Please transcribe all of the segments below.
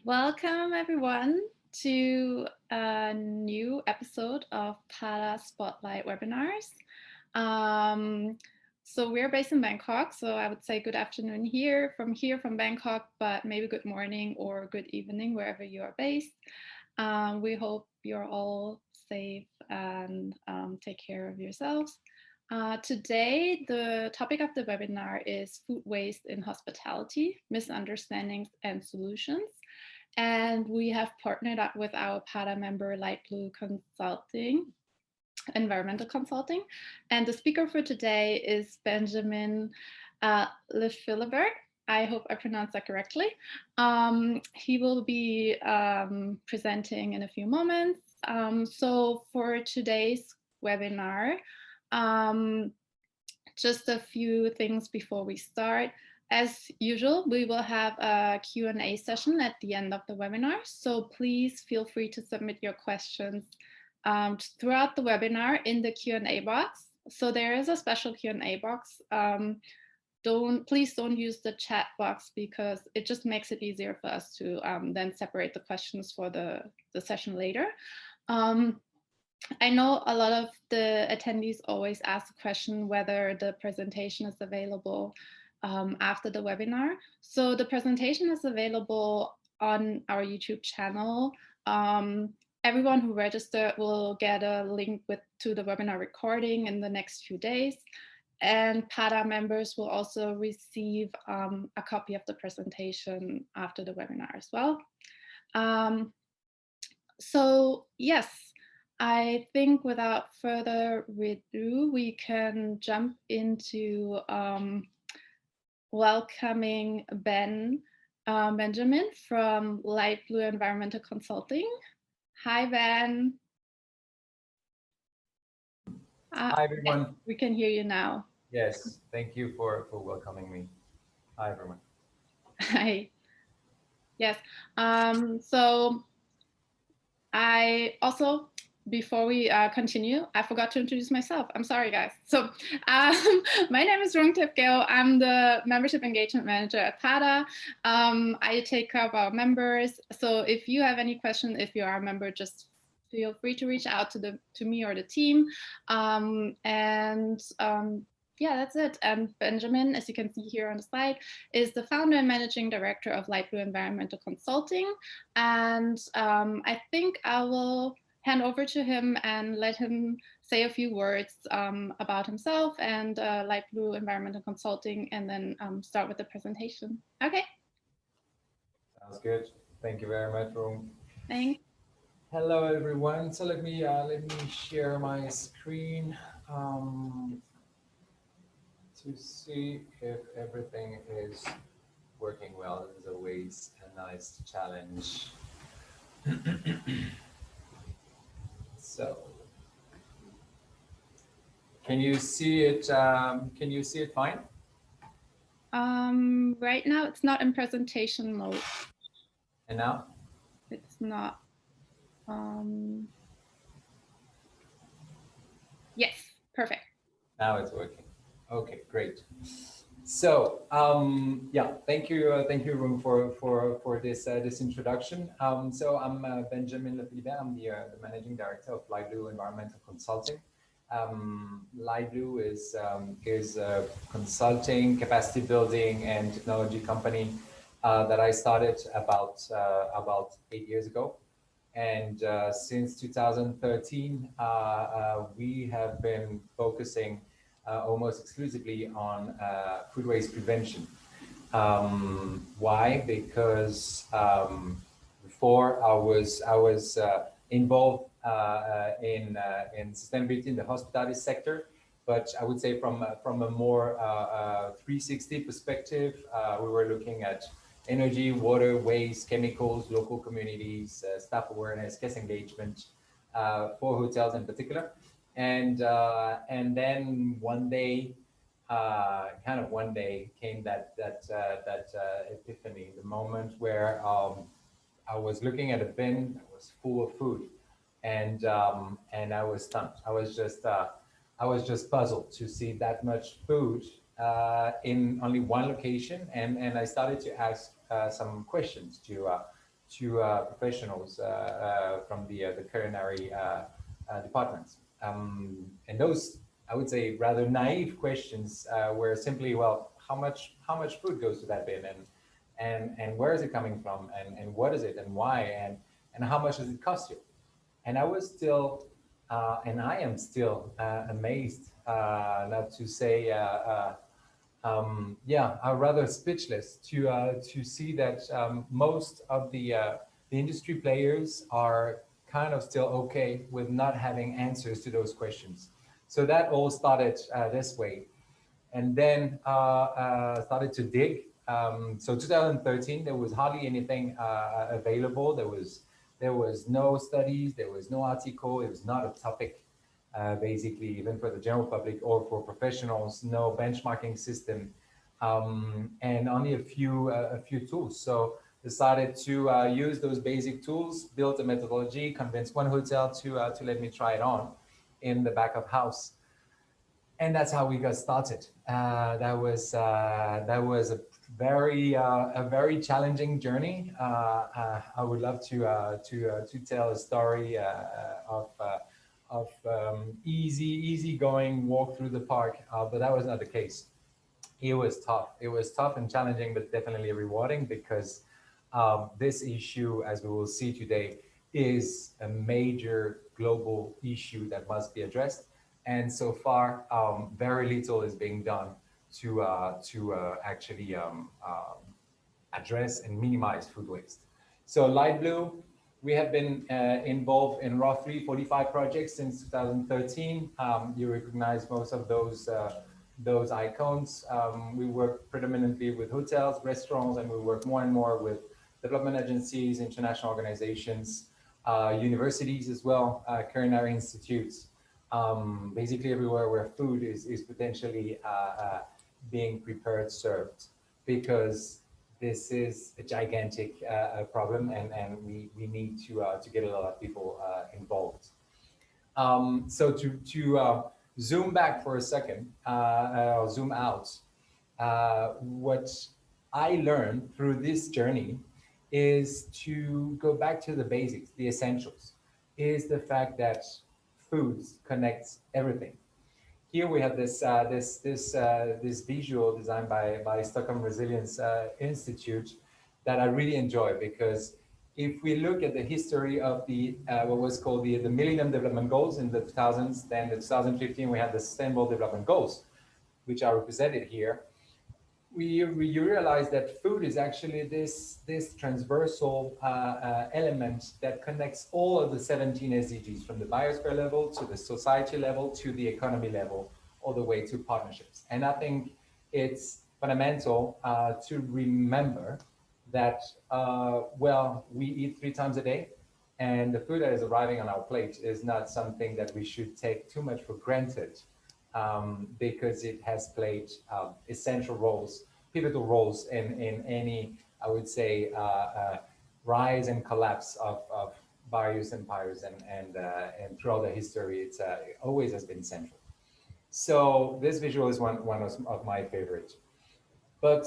Welcome everyone to a new episode of Para Spotlight webinars. So we're based in Bangkok, so I would say good afternoon from Bangkok, but maybe good morning or good evening wherever you are based. We hope you're all safe and take care of yourselves. Today, the topic of the webinar is food waste in hospitality, misunderstandings and solutions. And we have partnered up with our PADA member, Light Blue Consulting, Environmental Consulting. And the speaker for today is Benjamin Lephilibert. I hope I pronounced that correctly. He will be presenting in a few moments. So for today's webinar, just a few things before we start. As usual, we will have a Q&A session at the end of the webinar. So please feel free to submit your questions throughout the webinar in the Q&A box. So there is a special Q&A box. Please don't use the chat box because it just makes it easier for us to then separate the questions for the session later. I know a lot of the attendees always ask the question whether the presentation is available after the webinar. So the presentation is available on our YouTube channel. Everyone who registered will get a link to the webinar recording in the next few days. And PADA members will also receive a copy of the presentation after the webinar as well. So yes, I think without further ado, we can jump into welcoming Benjamin from Light Blue Environmental Consulting. Hi, Ben. Hi, everyone. We can hear you now. Yes, thank you for welcoming me. Hi, everyone. Hi. Yes. So I also, before we continue, I forgot to introduce myself. I'm sorry, guys. So my name is Rung Tip Gale. I'm the Membership Engagement Manager at PADA. I take care of our members. So if you have any questions, if you are a member, just feel free to reach out to me or the team. Yeah, that's it. And Benjamin, as you can see here on the slide, is the founder and managing director of Light Blue Environmental Consulting. And I think I will hand over to him and let him say a few words about himself and Light Blue Environmental Consulting, and then start with the presentation. Okay. Sounds good. Thank you very much, Rung. Thanks. Hello, everyone. So let me share my screen to see if everything is working well. This is always a nice challenge. So, can you see it? Can you see it fine? Right now, it's not in presentation mode. And now? It's not. Yes, perfect. Now it's working. Okay, great. So yeah, thank you, Rung, for this this introduction. So I'm Benjamin Lephilibert. I'm the managing director of Light Blue Environmental Consulting. Light Blue is a consulting, capacity building, and technology company that I started about 8 years ago. And since 2013, we have been focusing almost exclusively on food waste prevention. Why? Because before I was involved in sustainability in the hospitality sector, but I would say from a more 360 perspective, we were looking at energy, water, waste, chemicals, local communities, staff awareness, guest engagement for hotels in particular. And then one day, one day came that epiphany, the moment where I was looking at a bin that was full of food, and I was stunned. I was just puzzled to see that much food in only one location, and I started to ask some questions professionals from the culinary departments. And those, I would say, rather naive questions were simply, well, how much food goes to that bin, and where is it coming from, and what is it, and why, and how much does it cost you? And I was still, and I am still amazed, not to say, yeah, I'm rather speechless to see that most of the industry players are kind of still okay with not having answers to those questions. So that all started this way, and then started to dig. So 2013, there was hardly anything available. There was no studies, there was no article. It was not a topic, basically, even for the general public or for professionals. No benchmarking system, and only a few tools. So decided to use those basic tools, built a methodology, convinced one hotel to let me try it on in the back of house, and that's how we got started. That was a very challenging journey. I would love to tell a story of easy going walk through the park, but that was not the case. It was tough. It was tough and challenging, but definitely rewarding, because this issue, as we will see today, is a major global issue that must be addressed. And so far, very little is being done to actually address and minimize food waste. So light blue, we have been involved in roughly 45 projects since 2013. You recognize most of those icons. We work predominantly with hotels, restaurants, and we work more and more with development agencies, international organizations, universities as well, culinary institutes, basically everywhere where food is potentially being prepared, served, because this is a gigantic problem, and we need to get a lot of people involved. So to zoom back for a second, or zoom out, what I learned through this journey is to go back to the basics, the essentials, is the fact that foods connects everything. Here we have this visual designed by Stockholm Resilience Institute that I really enjoy, because if we look at the history of the what was called the Millennium Development Goals in the 2000s, then the 2015 we had the Sustainable Development Goals, which are represented here. We realize that food is actually this transversal element that connects all of the 17 SDGs, from the biosphere level to the society level to the economy level, all the way to partnerships. And I think it's fundamental to remember that, well, we eat 3 times a day, and the food that is arriving on our plate is not something that we should take too much for granted, because it has played essential roles, pivotal roles in any, I would say, rise and collapse of various empires, and throughout the history, it always has been central. So this visual is one of my favorites. But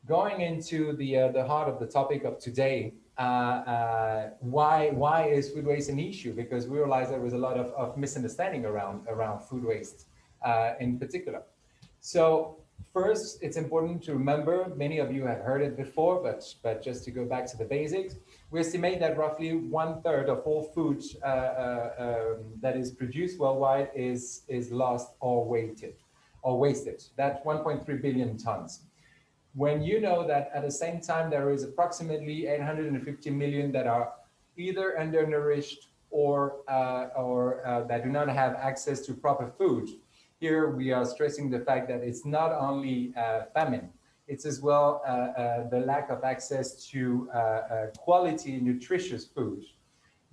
going into the heart of the topic of today, why is food waste an issue? Because we realized there was a lot of misunderstanding around food waste in particular. So first, it's important to remember, many of you have heard it before, but just to go back to the basics, we estimate that roughly 1/3 of all food that is produced worldwide is lost or wasted. That's 1.3 billion tons. When you know that at the same time there is approximately 850 million that are either undernourished or that do not have access to proper food, here we are stressing the fact that it's not only famine, it's as well the lack of access to quality, nutritious food,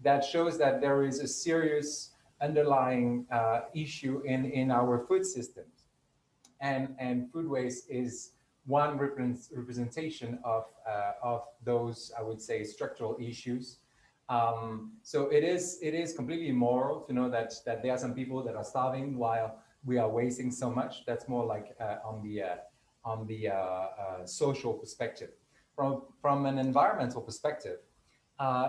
that shows that there is a serious underlying issue in our food systems. And food waste is one representation of those, I would say, structural issues. So it is completely immoral to know that there are some people that are starving while we are wasting so much. That's more like on the social perspective. From an environmental perspective,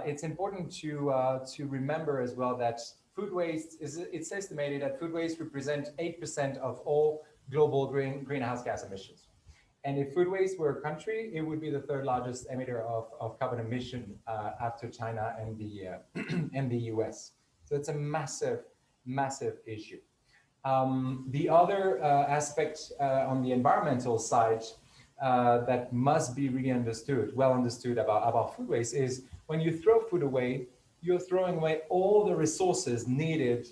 It's important to remember as well that food waste is, it's estimated that food waste represents 8% of all global greenhouse gas emissions. And if food waste were a country, it would be the third largest emitter of carbon emission after China and the and the US. So it's a massive, massive issue. The other aspect on the environmental side that must be really understood, well understood about food waste is when you throw food away, you're throwing away all the resources needed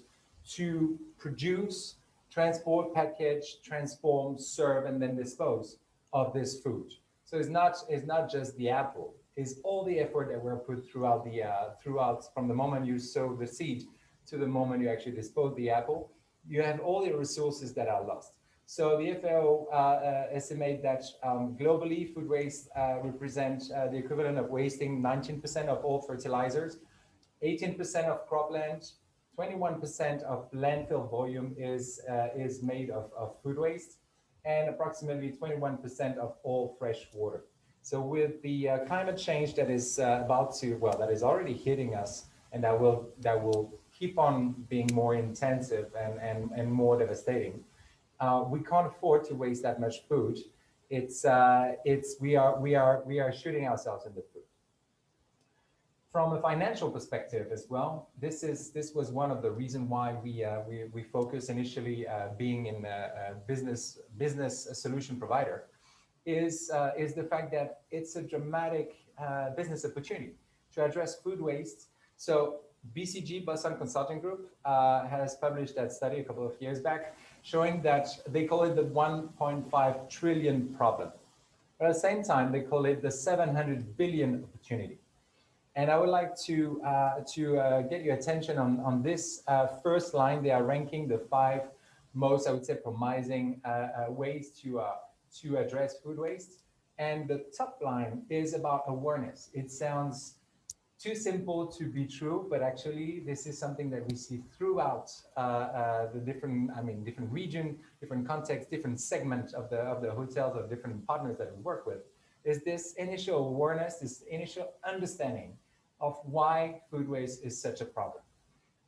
to produce, transport, package, transform, serve, and then dispose of this food. So it's not just the apple. It's all the effort that we're put throughout the throughout from the moment you sow the seed to the moment you actually dispose the apple. You have all the resources that are lost. So the FAO estimate that globally food waste represents the equivalent of wasting 19% of all fertilizers, 18% of cropland, 21% of landfill volume is made of food waste, and approximately 21% of all fresh water. So with the climate change that is about to, well, that is already hitting us, and that will keep on being more intensive and more devastating, we can't afford to waste that much food. We are shooting ourselves in the foot. From a financial perspective as well, this was one of the reasons why we focus initially being in a business solution provider, is the fact that it's a dramatic business opportunity to address food waste. So BCG, Boston Consulting Group, has published that study a couple of years back, showing that they call it the 1.5 trillion problem. But at the same time, they call it the 700 billion opportunity. And I would like to get your attention on this first line. They are ranking the 5 most, I would say, promising ways to address food waste. And the top line is about awareness. It sounds too simple to be true, but actually this is something that we see throughout the different region, different context, different segments of the hotels, of different partners that we work with, is this initial awareness, this initial understanding of why food waste is such a problem.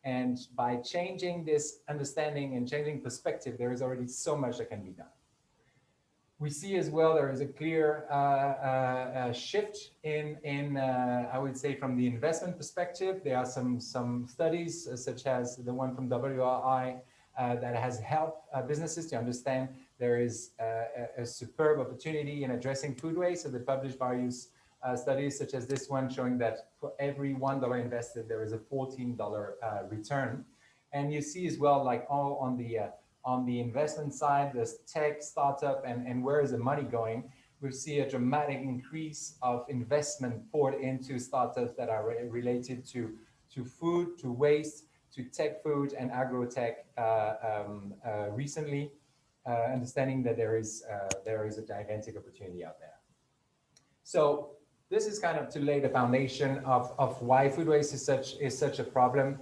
And by changing this understanding and changing perspective, there is already so much that can be done. We see as well there is a clear shift in I would say, from the investment perspective. There are some studies such as the one from WRI that has helped businesses to understand there is a superb opportunity in addressing food waste. So they published various studies such as this one, showing that for every $1 invested, there is a $14 return. And you see as well, like all on the investment side, this tech startup and where is the money going, we see a dramatic increase of investment poured into startups that are related to food, to waste, to tech food and agro-tech recently, understanding that there is a gigantic opportunity out there. So this is kind of to lay the foundation of why food waste is such a problem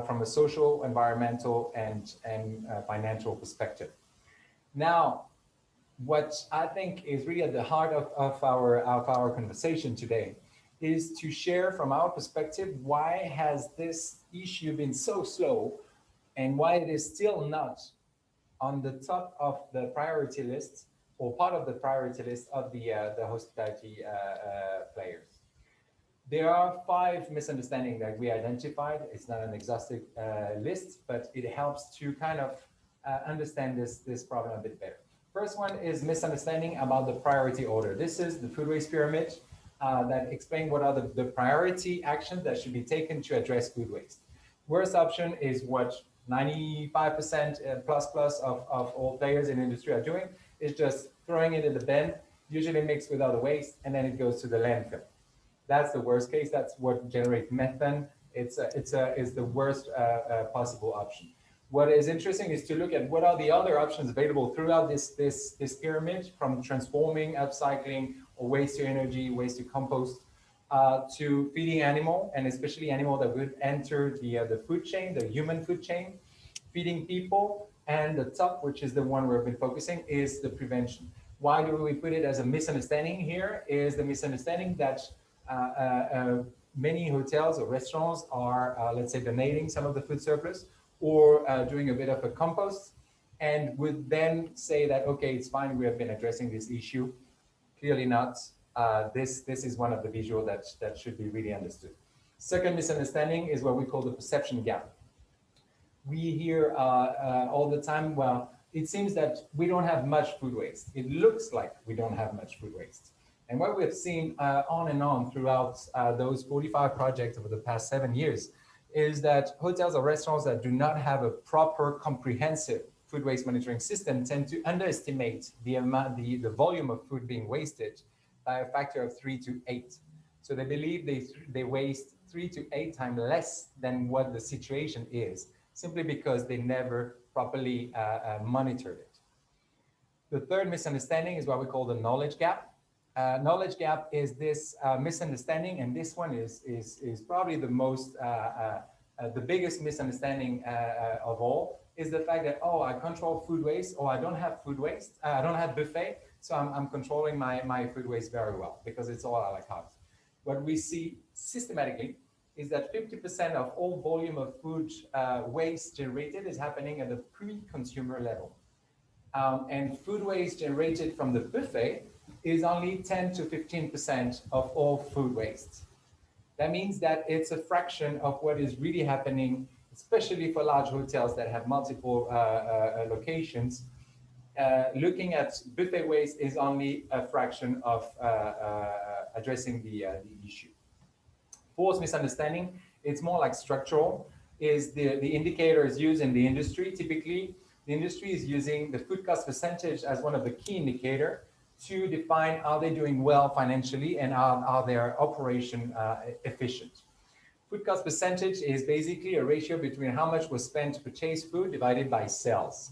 from a social, environmental, and financial perspective. Now, what I think is really at the heart of our conversation today is to share from our perspective, why has this issue been so slow and why it is still not on the top of the priority list or part of the priority list of the hospitality players. There are 5 misunderstandings that we identified. It's not an exhaustive list, but it helps to kind of understand this problem a bit better. First one is misunderstanding about the priority order. This is the food waste pyramid that explains what are the priority actions that should be taken to address food waste. Worst option is what 95% plus of all players in the industry are doing, is just throwing it in the bin, usually mixed with other waste, and then it goes to the landfill. That's the worst case. That's what generates methane. It's the worst possible option. What is interesting is to look at what are the other options available throughout this pyramid, from transforming, upcycling, or waste to energy, waste to compost, to feeding animal, and especially animal that would enter the food chain, the human food chain, feeding people, and the top, which is the one we've been focusing, is the prevention. Why do we put it as a misunderstanding here? Is the misunderstanding that many hotels or restaurants are, let's say, donating some of the food surplus or doing a bit of a compost, and would then say that, okay, it's fine, we have been addressing this issue. Clearly not. This is one of the visual that should be really understood. Second misunderstanding is what we call the perception gap. We hear all the time, well, it seems that we don't have much food waste. It looks like we don't have much food waste. And what we have seen on and on throughout those 45 projects over the past 7 years is that hotels or restaurants that do not have a proper comprehensive food waste monitoring system tend to underestimate the amount, the volume of food being wasted by a factor of 3 to 8. So they believe they waste 3 to 8 times less than what the situation is, simply because they never properly monitored it. The third misunderstanding is what we call the knowledge gap. Knowledge gap is this misunderstanding, and this one is probably the most, the biggest misunderstanding of all, is the fact that, oh, I control food waste, or I don't have food waste, I don't have buffet, so I'm controlling my food waste very well because it's all a la carte. What we see systematically is that 50% of all volume of food waste generated is happening at the pre-consumer level. And food waste generated from the buffet is only 10 to 15% of all food waste. That means that it's a fraction of what is really happening, especially for large hotels that have multiple locations. Looking at buffet waste is only a fraction of addressing the issue. Fourth misunderstanding, it's more like structural, is the indicators used in the industry. Typically, the industry is using the food cost percentage as one of the key indicators to define, are they doing well financially and are their operation efficient. Food cost percentage is basically a ratio between how much was spent to purchase food divided by sales.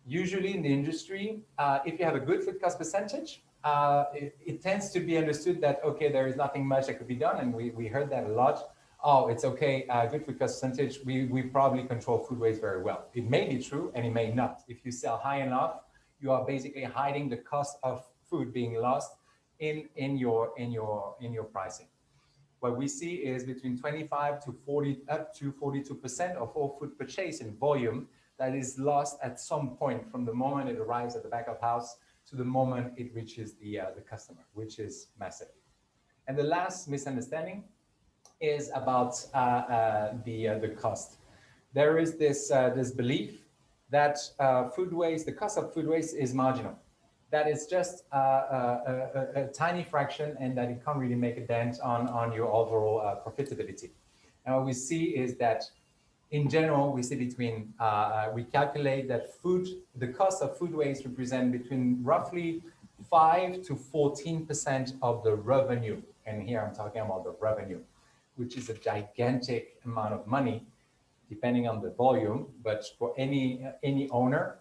Usually in the industry, if you have a good food cost percentage, it tends to be understood that, okay, there is nothing much that could be done. And we heard that a lot. Oh, it's okay, good food cost percentage, we probably control food waste very well. It may be true and it may not. If you sell high enough, you are basically hiding the cost of food being lost in your pricing. What we see is between 25 to 40, up to 42% of all food purchase in volume that is lost at some point from the moment it arrives at the back of house to the moment it reaches the customer, which is massive. And the last misunderstanding is about the cost. There is this belief that food waste, the cost of food waste is marginal. That is just a tiny fraction and that it can't really make a dent on your overall profitability. And what we see is that in general, we see between, we calculate that the cost of food waste represent between roughly 5 to 14% of the revenue. And here I'm talking about the revenue, which is a gigantic amount of money, depending on the volume. But for any owner,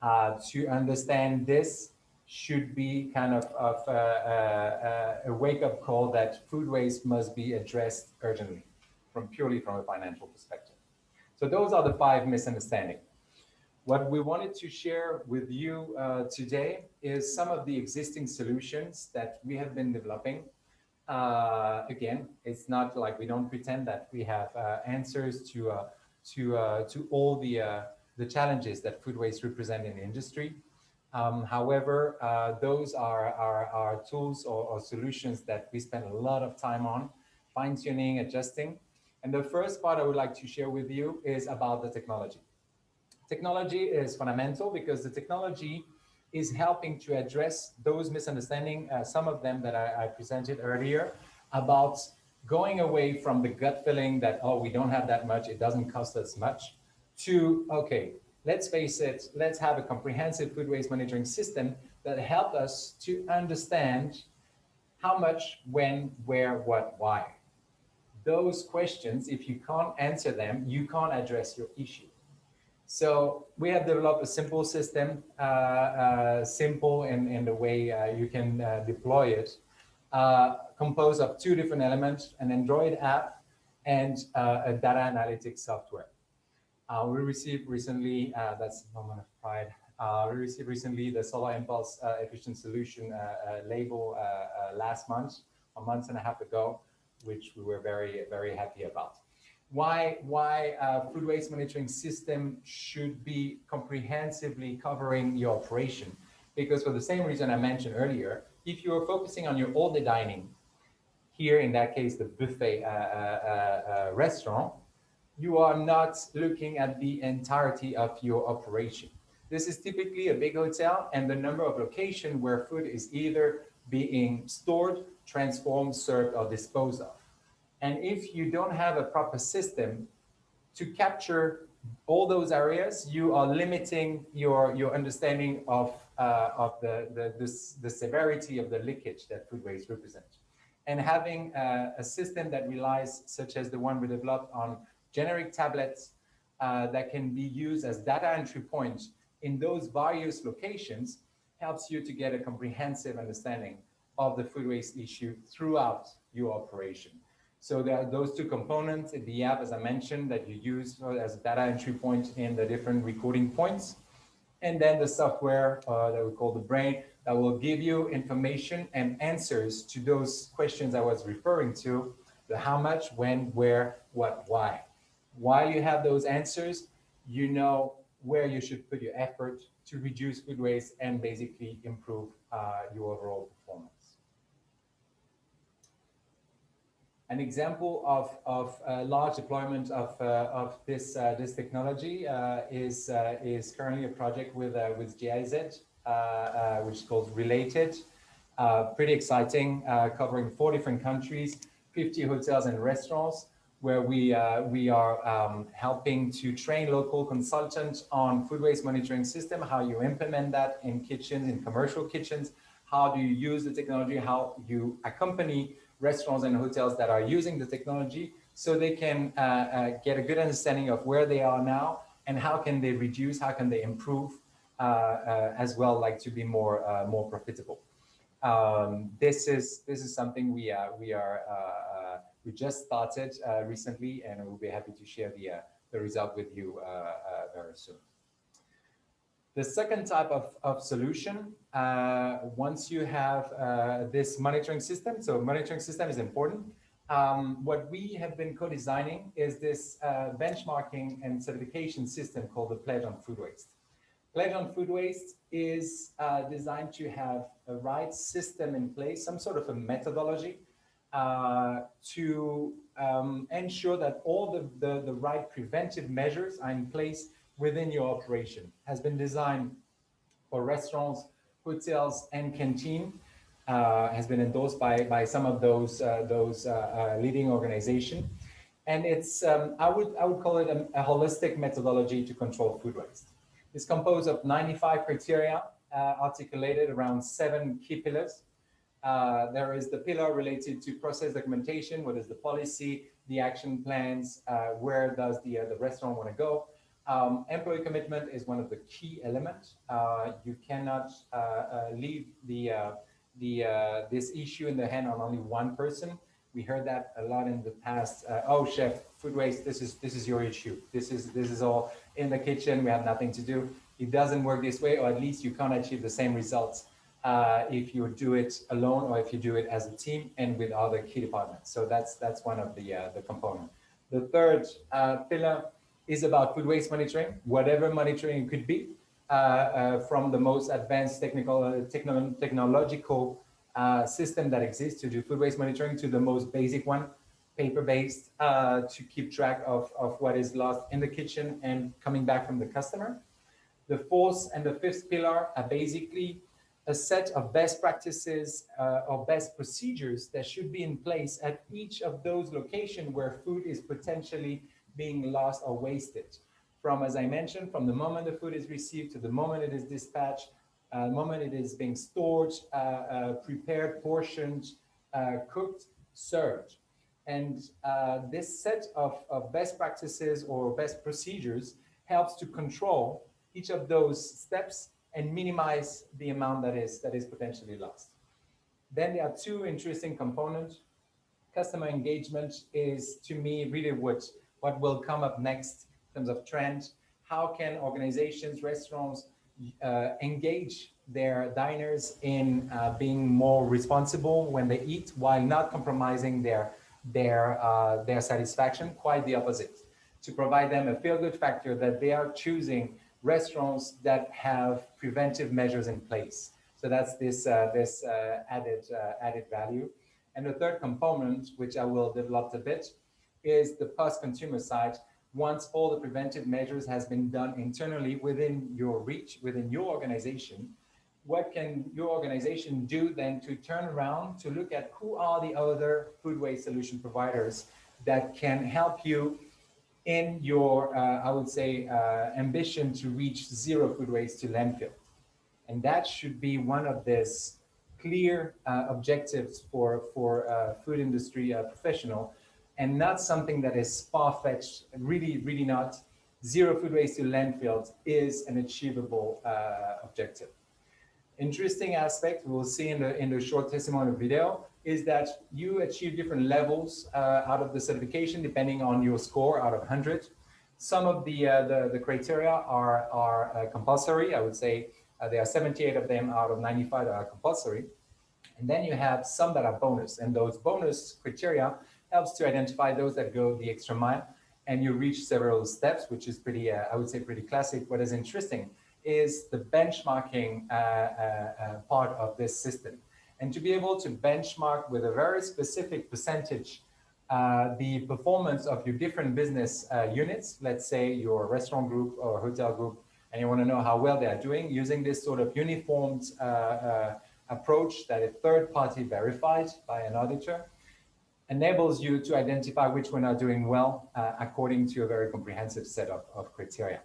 to understand this should be kind of a wake-up call that food waste must be addressed urgently, purely from a financial perspective. So those are the 5 misunderstandings. What we wanted to share with you today is some of the existing solutions that we have been developing. Again, it's not like we don't pretend that we have answers to all the challenges that food waste represent in the industry. However, those are tools or solutions that we spend a lot of time on, fine-tuning, adjusting. And the first part I would like to share with you is about the technology. Technology is fundamental because the technology is helping to address those misunderstandings, some of them that I presented earlier, about going away from the gut feeling that, oh, we don't have that much, it doesn't cost us much, to, okay, let's face it, let's have a comprehensive food waste monitoring system that help us to understand how much, when, where, what, why. Those questions, if you can't answer them, you can't address your issue. So we have developed a simple system, simple in the way you can deploy it, composed of 2 different elements, an Android app and a data analytics software. We received recently, that's a moment of pride, we received recently the Solar Impulse Efficient Solution label last month, a month and a half ago, which we were very, very happy about. Why food waste monitoring system should be comprehensively covering your operation? Because for the same reason I mentioned earlier, if you are focusing on your all-day dining, here in that case, the buffet restaurant, you are not looking at the entirety of your operation. This is typically a big hotel and the number of locations where food is either being stored, transformed, served, or disposed of. And if you don't have a proper system to capture all those areas, you are limiting your understanding of the severity of the leakage that food waste represents. And having a system that relies, such as the one we developed, on generic tablets that can be used as data entry points in those various locations helps you to get a comprehensive understanding of the food waste issue throughout your operation. So there are those two components, the app, as I mentioned, that you use as a data entry point in the different recording points. And then the software that we call the brain that will give you information and answers to those questions I was referring to, the how much, when, where, what, why. While you have those answers, you know where you should put your effort to reduce food waste and basically improve your overall performance. An example of a large deployment of this technology is currently a project with GIZ, which is called Related. Pretty exciting, covering 4 different countries, 50 hotels and restaurants, where we are helping to train local consultants on food waste monitoring system, how you implement that in kitchens, in commercial kitchens, how do you use the technology, how you accompany restaurants and hotels that are using the technology so they can get a good understanding of where they are now and how can they reduce, how can they improve as well, like to be more profitable. This is something we just started recently, and we'll be happy to share the result with you very soon. The second type of solution, once you have this monitoring system, so monitoring system is important. What we have been co-designing is this benchmarking and certification system called the Pledge on Food Waste. Pledge on Food Waste is designed to have a right system in place, some sort of a methodology to ensure that all the right preventive measures are in place within your operation. Has been designed for restaurants, hotels, and canteen. Has been endorsed by some of those leading organizations, and it's I would call it a holistic methodology to control food waste. It's composed of 95 criteria articulated around 7 key pillars. There is the pillar related to process documentation. What is the policy, the action plans, where does the restaurant want to go? Employee commitment is one of the key elements. You cannot leave this issue in the hand on only one person. We heard that a lot in the past. Oh, chef, food waste. This is your issue. This is all in the kitchen. We have nothing to do. It doesn't work this way, or at least you can't achieve the same results if you do it alone or if you do it as a team and with other key departments. So that's one of the component. The third pillar is about food waste monitoring, whatever monitoring it could be, from the most advanced technological system that exists to do food waste monitoring to the most basic one, paper-based, to keep track of what is lost in the kitchen and coming back from the customer. The fourth and the fifth pillar are basically a set of best practices or best procedures that should be in place at each of those locations where food is potentially being lost or wasted. From, as I mentioned, from the moment the food is received to the moment it is dispatched, the moment it is being stored, prepared, portioned, cooked, served. And this set of best practices or best procedures helps to control each of those steps and minimize the amount that is potentially lost. Then there are 2 interesting components. Customer engagement is, to me, really what will come up next in terms of trend. How can organizations, restaurants engage their diners in being more responsible when they eat while not compromising their their satisfaction, quite the opposite, to provide them a feel-good factor that they are choosing restaurants that have preventive measures in place. So that's this added value. And the third component, which I will develop a bit, is the post-consumer side. Once all the preventive measures has been done internally within your reach, within your organization, what can your organization do then to turn around to look at who are the other food waste solution providers that can help you in your, I would say, ambition to reach zero food waste to landfill. And that should be one of these clear objectives for food industry professional, and not something that is far-fetched, really not. Zero food waste to landfills is an achievable objective. Interesting aspect we'll see in the short testimonial video is that you achieve different levels out of the certification depending on your score out of 100. Some of the criteria are compulsory. I would say there are 78 of them out of 95 that are compulsory. And then you have some that are bonus, and those bonus criteria helps to identify those that go the extra mile, and you reach several steps, which is pretty, I would say, pretty classic. What is interesting is the benchmarking part of this system. And to be able to benchmark with a very specific percentage the performance of your different business units, let's say your restaurant group or hotel group, and you want to know how well they are doing, using this sort of uniformed approach that is third-party verified by an auditor, enables you to identify which one are doing well according to a very comprehensive set of criteria.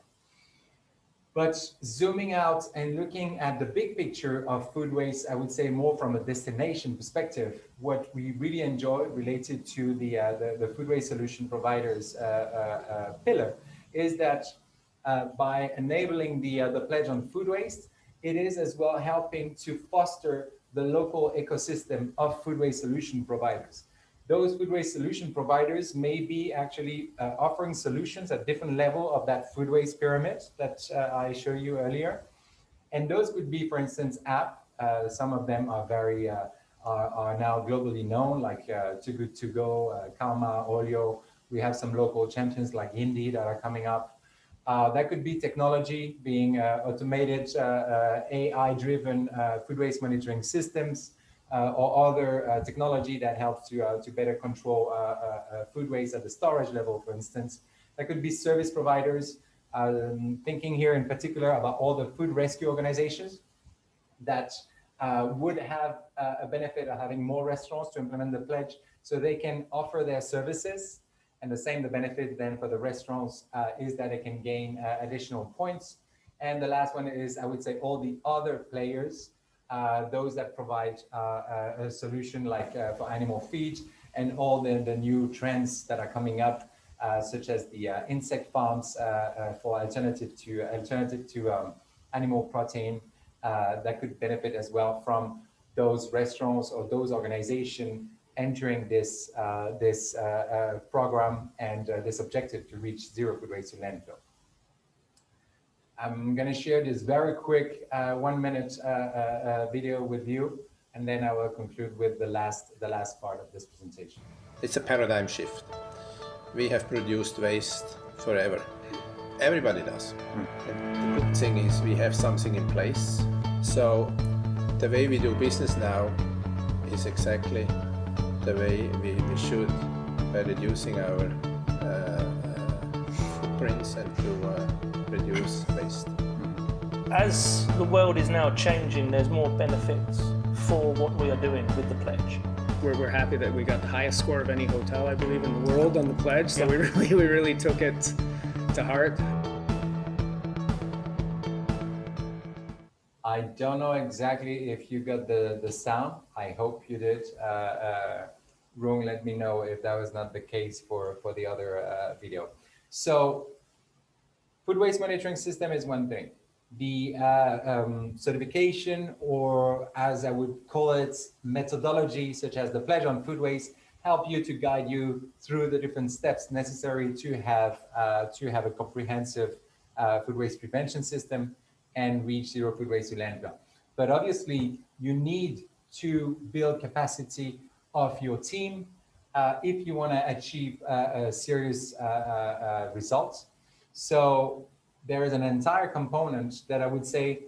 But zooming out and looking at the big picture of food waste, I would say more from a destination perspective, what we really enjoy related to the food waste solution providers pillar is that by enabling the pledge on food waste, it is as well helping to foster the local ecosystem of food waste solution providers. Those food waste solution providers may be actually offering solutions at different level of that food waste pyramid that I showed you earlier. And those could be, for instance, app. Some of them are very are now globally known, like Too Good To Go, Karma, Olio. We have some local champions like Indy that are coming up. That could be technology, being automated, AI-driven food waste monitoring systems. Or other technology that helps to better control food waste at the storage level, for instance. That could be service providers, thinking here in particular about all the food rescue organizations that would have a benefit of having more restaurants to implement the pledge so they can offer their services. And the benefit then for the restaurants is that they can gain additional points. And the last one is, I would say, all the other players, those that provide a solution like for animal feed and all the new trends that are coming up, such as the insect farms for alternative to animal protein, that could benefit as well from those restaurants or those organizations entering this program and this objective to reach zero food waste to landfill. I'm going to share this very quick 1 minute video with you, and then I will conclude with the last part of this presentation. It's a paradigm shift. We have produced waste forever. Everybody does. And the good thing is we have something in place. So the way we do business now is exactly the way we should, by reducing our footprints and to reduce waste. As the world is now changing, there's more benefits for what we are doing with the pledge. We're happy that we got the highest score of any hotel, I believe, in the world on the pledge. So we really took it to heart. I don't know exactly if you got the sound. I hope you did. Rung, let me know if that was not the case for the other video. So food waste monitoring system is one thing. The certification, or as I would call it, methodology, such as the pledge on food waste, help you to guide you through the different steps necessary to have a comprehensive food waste prevention system and reach zero food waste to landfill. But obviously, you need to build capacity of your team, if you want to achieve serious results. So there is an entire component that I would say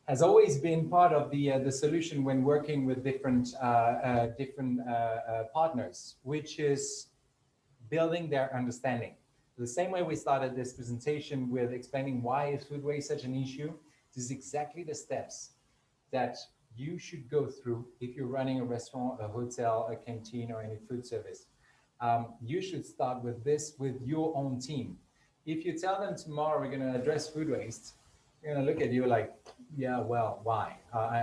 has always been part of the solution when working with different partners, which is building their understanding. The same way we started this presentation with explaining why is food waste such an issue, this is exactly the steps that you should go through if you're running a restaurant, a hotel, a canteen, or any food service. You should start with this with your own team. If you tell them tomorrow we're going to address food waste, they're going to look at you like, yeah, well, why?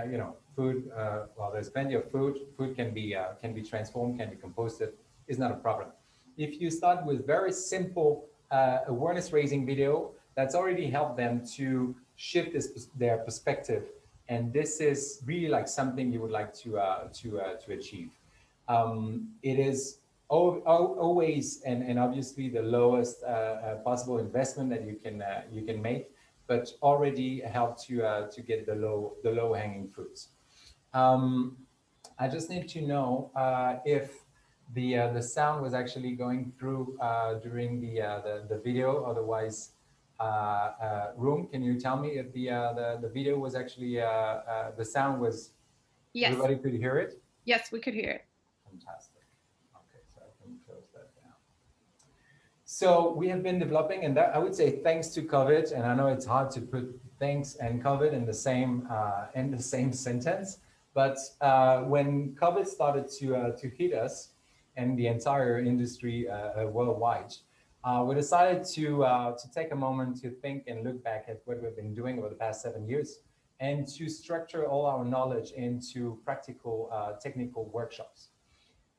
You know, food. Well, there's plenty of food. Food can be transformed, can be composted. Is not a problem. If you start with very simple awareness-raising video, that's already helped them to shift their perspective. And this is really like something you would like to achieve. It is always and obviously the lowest possible investment that you can make, but already help to get the low hanging fruits. I just need to know if the sound was actually going through during the video. Otherwise, Room, can you tell me if the video was actually the sound was? Yes. Everybody could hear it? Yes, we could hear it. Fantastic. Okay, so I can close that down. So we have been developing, and that I would say thanks to COVID, and I know it's hard to put thanks and COVID in the same sentence, but when COVID started to hit us and the entire industry worldwide, we decided to take a moment to think and look back at what we've been doing over the past 7 years, and to structure all our knowledge into practical technical workshops.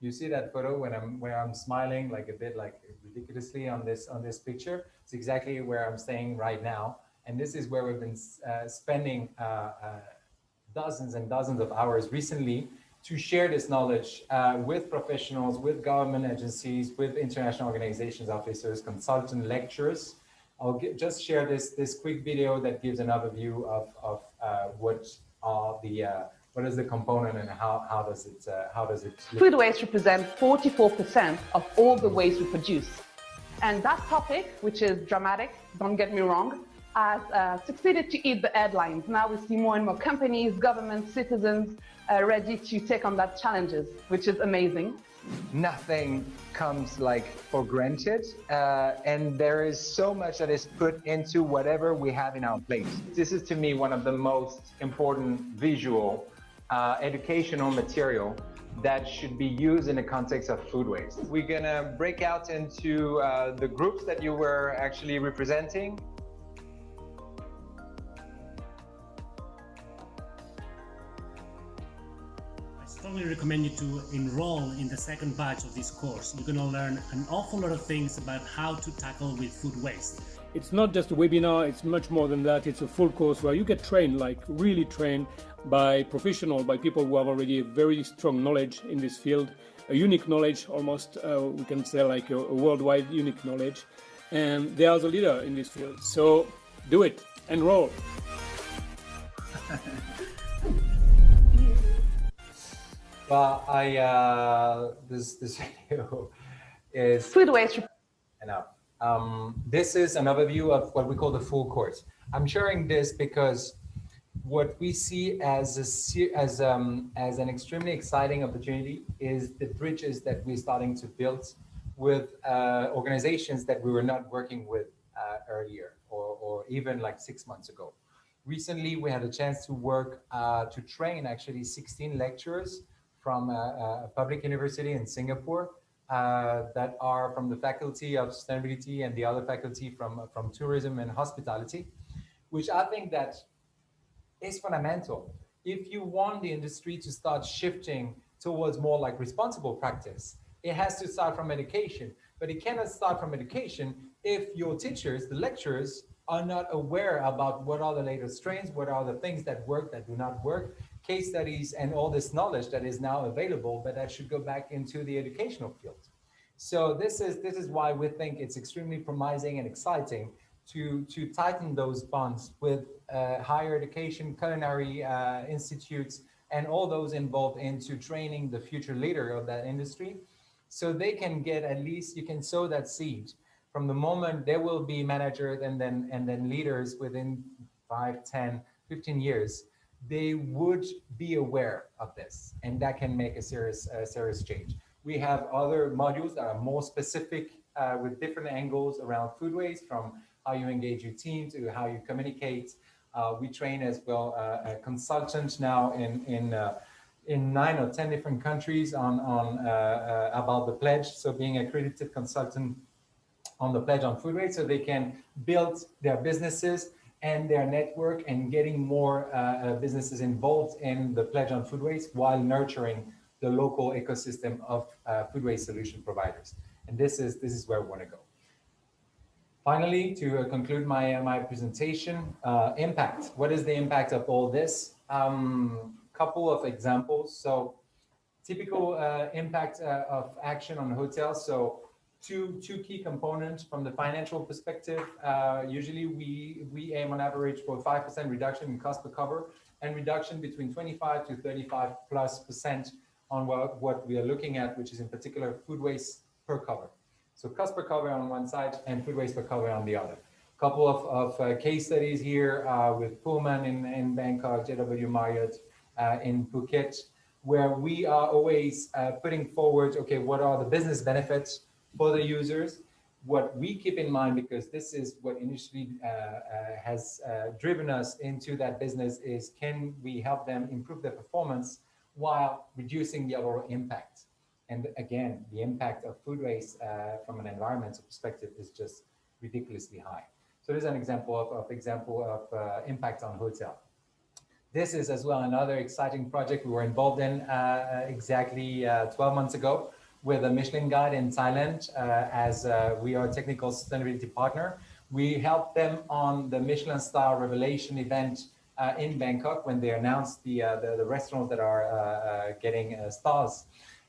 You see that photo where I'm smiling like a bit like ridiculously on this picture. It's exactly where I'm staying right now, and this is where we've been spending dozens and dozens of hours recently to share this knowledge with professionals, with government agencies, with international organizations, officers, consultants, lecturers. I'll just share this quick video that gives an overview of what is the component and how does it Food waste represents 44% of all the waste we produce. And that topic, which is dramatic, don't get me wrong, has succeeded to eat the headlines. Now we see more and more companies, governments, citizens ready to take on that challenges, which is amazing. Nothing comes like for granted, and there is so much that is put into whatever we have in our plate. This is to me one of the most important visual educational material that should be used in the context of food waste. We're gonna break out into the groups that you were actually representing. I strongly recommend you to enroll in the second batch of this course. You're gonna learn an awful lot of things about how to tackle with food waste. It's not just a webinar, it's much more than that. It's a full course where you get trained, like really trained by professionals, by people who have already a very strong knowledge in this field, a unique knowledge, almost we can say like a worldwide unique knowledge. And they are the leader in this field. So do it, enroll. Well, this video is Food waste. enough. This is an overview of what we call the full course. I'm sharing this because what we see as an extremely exciting opportunity is the bridges that we're starting to build with organizations that we were not working with earlier or even like 6 months ago. Recently, we had a chance to work to train actually 16 lecturers from a public university in Singapore that are from the faculty of sustainability and the other faculty from tourism and hospitality, which I think that is fundamental. If you want the industry to start shifting towards more like responsible practice, it has to start from education, but it cannot start from education if your teachers, the lecturers, are not aware about what are the latest trends, what are the things that work, that do not work, case studies, and all this knowledge that is now available, but that should go back into the educational field. So this is why we think it's extremely promising and exciting to tighten those bonds with higher education, culinary institutes, and all those involved into training the future leader of that industry. So they can get, at least you can sow that seed from the moment they will be managers and then leaders within 5, 10, 15 years. They would be aware of this, and that can make a serious change. We have other modules that are more specific with different angles around food waste, from how you engage your team to how you communicate. We train as well a consultant now in 9 or 10 different countries on about the pledge. So being accredited consultant on the pledge on food waste, so they can build their businesses and their network and getting more businesses involved in the pledge on food waste while nurturing the local ecosystem of food waste solution providers. And this is where we want to go. Finally, to conclude my presentation, impact. What is the impact of all this? Couple of examples. So typical impact of action on hotels. So two key components from the financial perspective. Usually we aim on average for 5% reduction in cost per cover and reduction between 25 to 35+% on what we are looking at, which is in particular food waste per cover. So cost per cover on one side and food waste per cover on the other. Couple of case studies here with Pullman in Bangkok, JW Marriott in Phuket, where we are always putting forward, okay, what are the business benefits for the users? What we keep in mind, because this is what initially has driven us into that business, is can we help them improve their performance while reducing the overall impact? And again, the impact of food waste from an environmental perspective is just ridiculously high. So there's an example of impact on hotel. This is as well another exciting project we were involved in exactly 12 months ago with a Michelin Guide in Thailand as we are a technical sustainability partner. We helped them on the Michelin Star Revelation event in Bangkok when they announced the restaurants that are getting stars.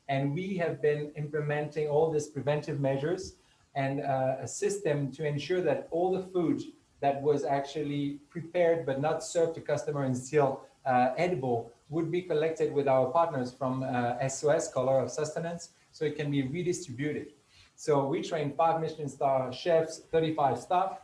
And we have been implementing all these preventive measures and a system to ensure that all the food that was actually prepared but not served to customer and still edible would be collected with our partners from SOS, Color of Sustenance, so it can be redistributed. So we trained 5 Michelin star chefs, 35 staff.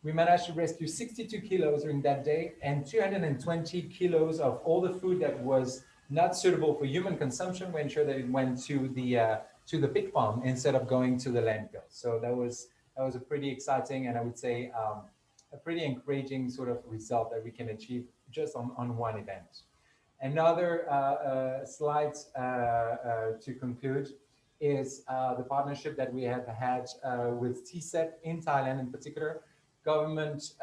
We managed to rescue 62 kilos during that day and 220 kilos of all the food that was not suitable for human consumption. We ensured that it went to the pig farm instead of going to the landfill. So that was a pretty exciting, and I would say a pretty encouraging sort of result that we can achieve just on one event. Another slide to conclude is the partnership that we have had with TSET in Thailand in particular, government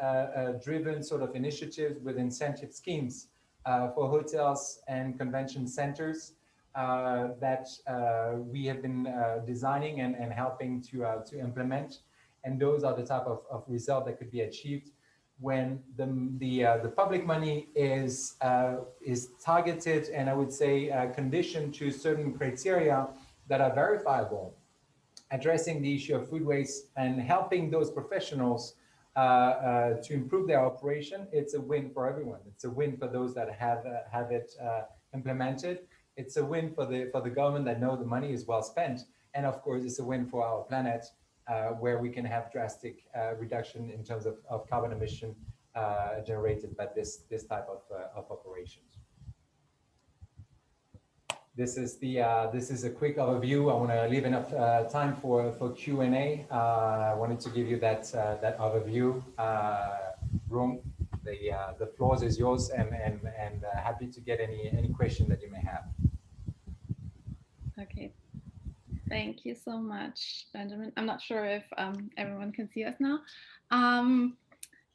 driven sort of initiatives with incentive schemes for hotels and convention centers that we have been designing and helping to implement. And those are the type of result that could be achieved when the public money is targeted and I would say conditioned to certain criteria that are verifiable, addressing the issue of food waste and helping those professionals to improve their operation. It's a win for everyone. It's a win for those that have it implemented. It's a win for the government that know the money is well spent. And of course, it's a win for our planet where we can have drastic reduction in terms of carbon emission generated by this type of operations. This is a quick overview. I want to leave enough time for Q&A. I wanted to give you that overview. Room. The floor is yours, and happy to get any question that you may have. Okay. Thank you so much, Benjamin. I'm not sure if everyone can see us now.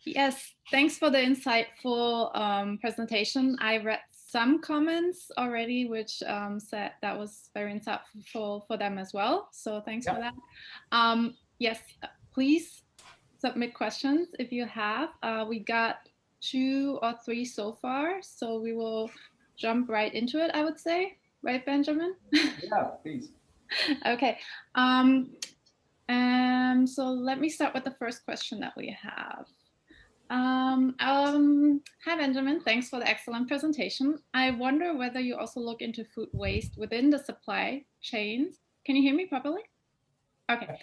Yes, thanks for the insightful presentation. I read some comments already, which said that was very insightful for them as well. So thanks for that. Yes, please submit questions if you have. We got 2 or 3 so far, so we will jump right into it, I would say. Right, Benjamin? Yeah, please. Okay. So let me start with the first question that we have. Hi, Benjamin. Thanks for the excellent presentation. I wonder whether you also look into food waste within the supply chains. Can you hear me properly? Okay.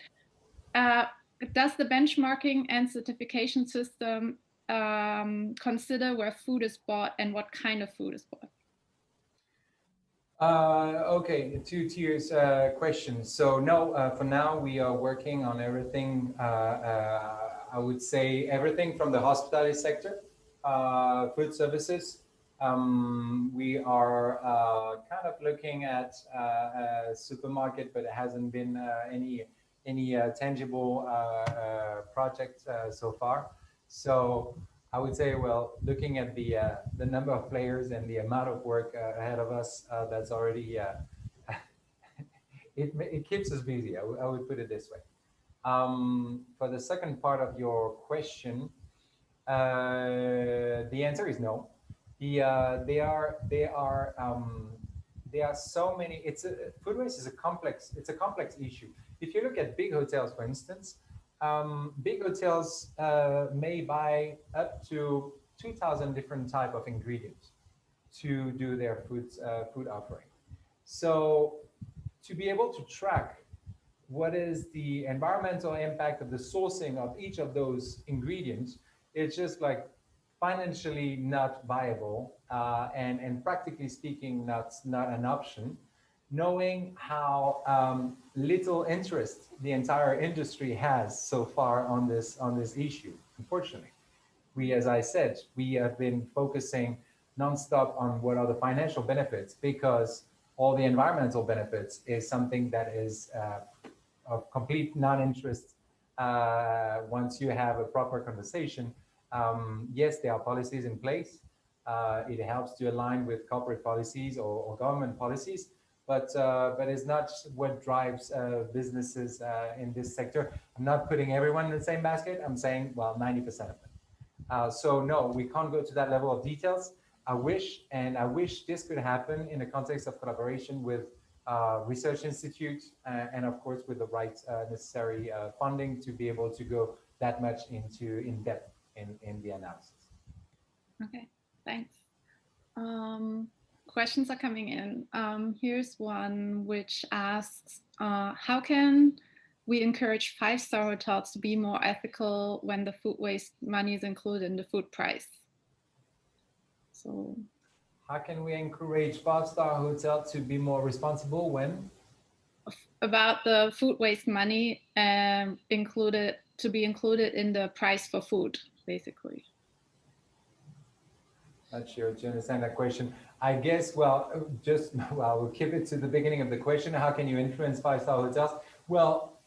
Does the benchmarking and certification system consider where food is bought and what kind of food is bought? Okay, two tiers question. So no, for now we are working on everything. I would say everything from the hospitality sector, food services. We are kind of looking at a supermarket, but it hasn't been any tangible project so far. So I would say, well, looking at the number of players and the amount of work ahead of us, that's already it keeps us busy. I would put it this way. For the second part of your question, the answer is no. There are so many. Food waste is a complex. It's a complex issue. If you look at big hotels, for instance, big hotels may buy up to 2,000 different type of ingredients to do their food offering. So to be able to track what is the environmental impact of the sourcing of each of those ingredients, it's just like financially not viable and practically speaking not an option, knowing how little interest the entire industry has so far on this issue. Unfortunately, we, as I said, we have been focusing nonstop on what are the financial benefits, because all the environmental benefits is something that is of complete non-interest once you have a proper conversation. Yes, there are policies in place. It helps to align with corporate policies or government policies, but it's not what drives businesses in this sector. I'm not putting everyone in the same basket. I'm saying, well, 90% of them. So no, we can't go to that level of details. I wish this could happen in the context of collaboration with research institutes and of course with the right necessary funding to be able to go that much in depth in the analysis. Okay, thanks. Questions are coming in. Here's one which asks, how can we encourage five-star hotels to be more ethical when the food waste money is included in the food price? So how can we encourage five-star hotels to be more responsible when? About the food waste money included in the price for food, basically. Not sure to understand that question. I guess, well, we'll keep it to the beginning of the question. How can you influence five-star hotels? Well,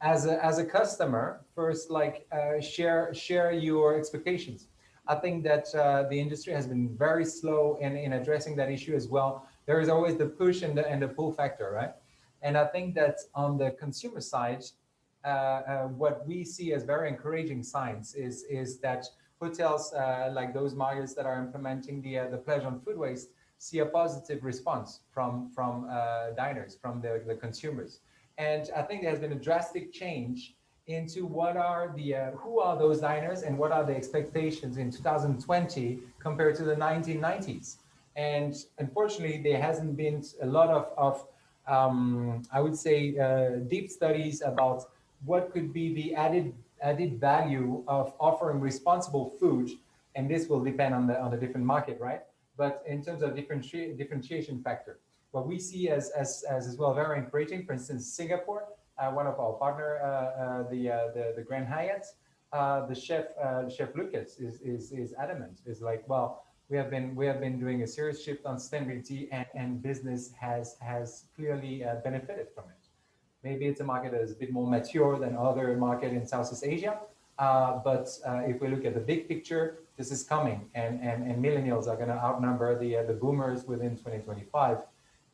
as a customer, first, like share your expectations. I think that the industry has been very slow in addressing that issue as well. There is always the push and the pull factor, right? And I think that on the consumer side, what we see as very encouraging signs is that hotels like those Marriotts that are implementing the pledge on food waste see a positive response from diners, from the consumers. And I think there has been a drastic change into what are who are those diners and what are the expectations in 2020 compared to the 1990s. And unfortunately, there hasn't been a lot of I would say, deep studies about what could be the added value of offering responsible food, and this will depend on the different market, right? But in terms of differentiation factor, what we see as well very encouraging, for instance, Singapore, one of our partner, the Grand Hyatt, the chef Lucas is adamant. Is like, well, we have been doing a serious shift on sustainability, and business has clearly benefited from it. Maybe it's a market that is a bit more mature than other markets in Southeast Asia, but if we look at the big picture, this is coming, and millennials are going to outnumber the boomers within 2025.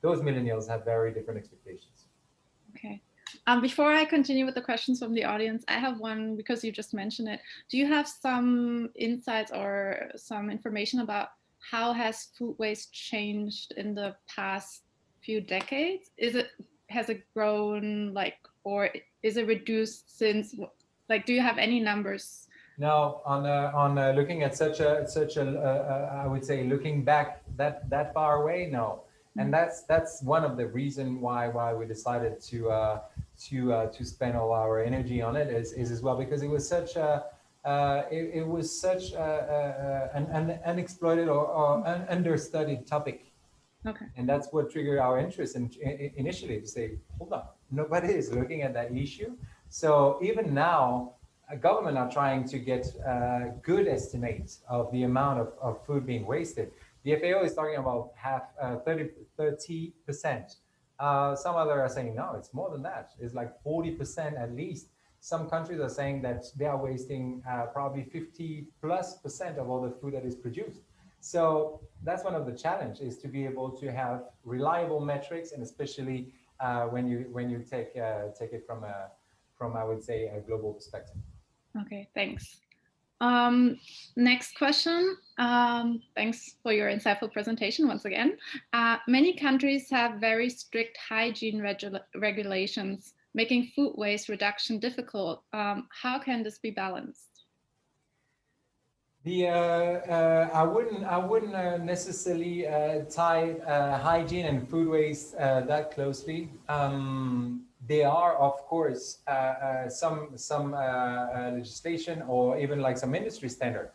Those millennials have very different expectations. Okay. Before I continue with the questions from the audience, I have one because you just mentioned it. Do you have some insights or some information about how has food waste changed in the past few decades? Has it grown, like, or is it reduced since, like, do you have any numbers Now, on looking at such a I would say looking back that far away, no, and that's one of the reason why we decided to spend all our energy on it is as well, because it was such a it was such an unexploited or an understudied topic. Okay. And that's what triggered our interest initially to say, hold on, nobody is looking at that issue. So even now, government are trying to get good estimates of the amount of food being wasted. The FAO is talking about 30%. Some others are saying, no, it's more than that. It's like 40% at least. Some countries are saying that they are wasting probably 50+% of all the food that is produced. So that's one of the challenges, is to be able to have reliable metrics, and especially when you take it from I would say a global perspective. Okay, thanks. Next question. Thanks for your insightful presentation once again. Many countries have very strict hygiene regulations, making food waste reduction difficult. How can this be balanced? I wouldn't necessarily tie hygiene and food waste that closely. There are, of course, some legislation or even like some industry standard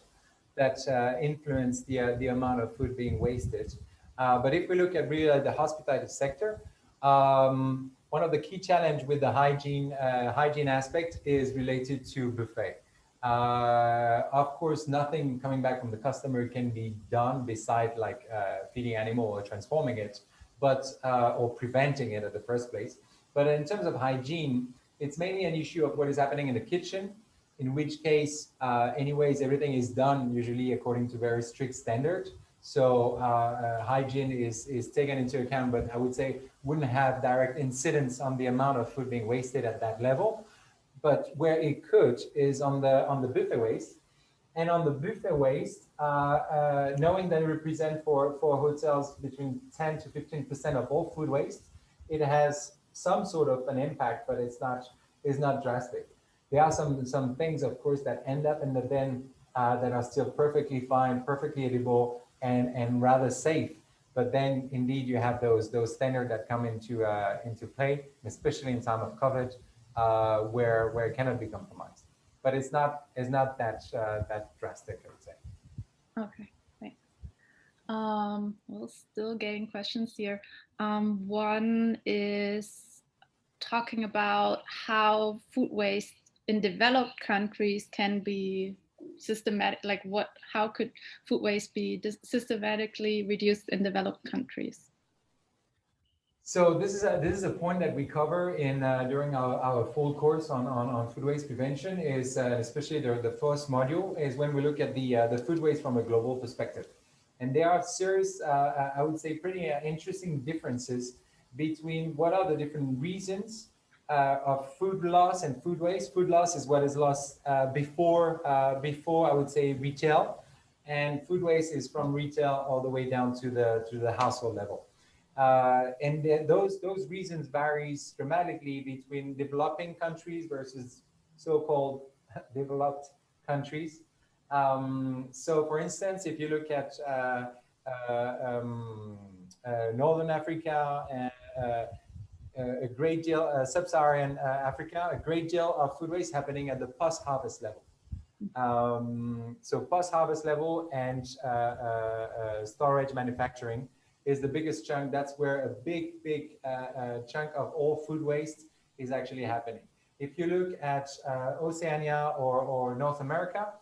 that influence the amount of food being wasted. But if we look at really the hospitality sector, one of the key challenge with the hygiene aspect is related to buffet. Of course, nothing coming back from the customer can be done beside like feeding animal or transforming it, but or preventing it at the first place. But in terms of hygiene, it's mainly an issue of what is happening in the kitchen, in which case, anyways, everything is done usually according to very strict standard. So hygiene is taken into account, but I would say wouldn't have direct incidence on the amount of food being wasted at that level. But where it could is on the buffet waste. And on the buffet waste, knowing that it represents for hotels between 10 to 15% of all food waste, it has some sort of an impact, but it's not drastic. There are some things, of course, that end up in the bin that are still perfectly fine, perfectly edible, and rather safe. But then, indeed, you have those standards that come into play, especially in time of COVID, where it cannot be compromised. But it's not that drastic, I would say. Okay, thanks. We're still getting questions here. One is talking about how food waste in developed countries can be systematic, like how could food waste be systematically reduced in developed countries? So this is a point that we cover in during our full course on food waste prevention, is especially the first module, is when we look at the food waste from a global perspective. And there are serious, I would say, pretty interesting differences between what are the different reasons of food loss and food waste. Food loss is what is lost before I would say retail, and food waste is from retail all the way down to the household level. And those reasons varies dramatically between developing countries versus so-called developed countries. So, for instance, if you look at Northern Africa and a great deal, Sub-Saharan Africa, a great deal of food waste happening at the post-harvest level. So post-harvest level and storage manufacturing is the biggest chunk. That's where a big chunk of all food waste is actually happening. If you look at Oceania or North America,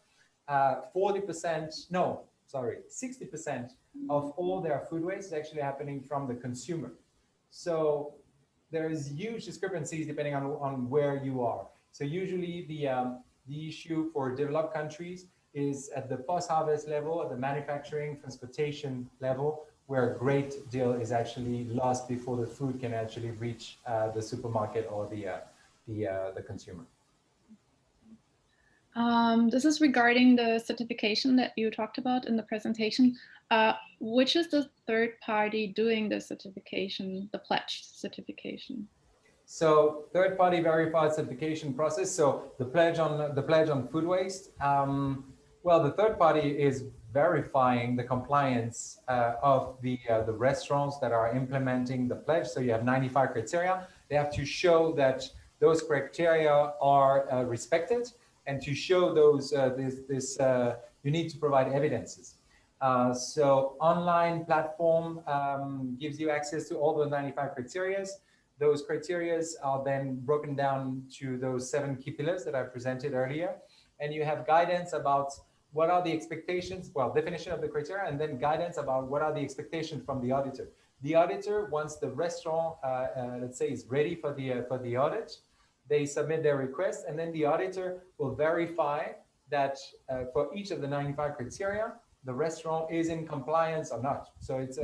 60% of all their food waste is actually happening from the consumer. So there is huge discrepancies depending on where you are. So usually the issue for developed countries is at the post-harvest level, at the manufacturing, transportation level, where a great deal is actually lost before the food can actually reach the supermarket or the consumer. This is regarding the certification that you talked about in the presentation. Which is the third party doing the certification, the pledge certification? So third-party verified certification process. So the pledge on food waste. Well, the third party is verifying the compliance of the restaurants that are implementing the pledge. So you have 95 criteria. They have to show that those criteria are respected, and to show those you need to provide evidences. So online platform gives you access to all the 95 criteria. Those criteria are then broken down to those 7 key pillars that I presented earlier. And you have guidance about what are the expectations, well, definition of the criteria, and then guidance about what are the expectations from the auditor. The auditor, once the restaurant, let's say, is ready for the audit, they submit their request, and then the auditor will verify that for each of the 95 criteria, the restaurant is in compliance or not. So it's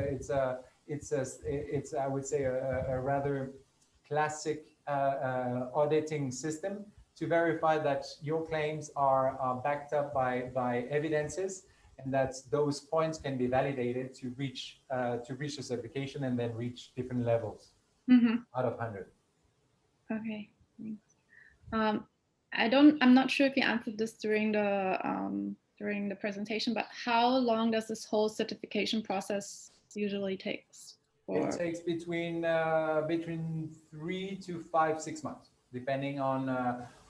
I would say a rather classic auditing system to verify that your claims are backed up by evidences, and that those points can be validated to reach the certification and then reach different levels out of 100. Okay, thanks. I'm not sure if you answered this during the presentation, but how long does this whole certification process usually take? It takes between 3 to 5, 6 months, depending on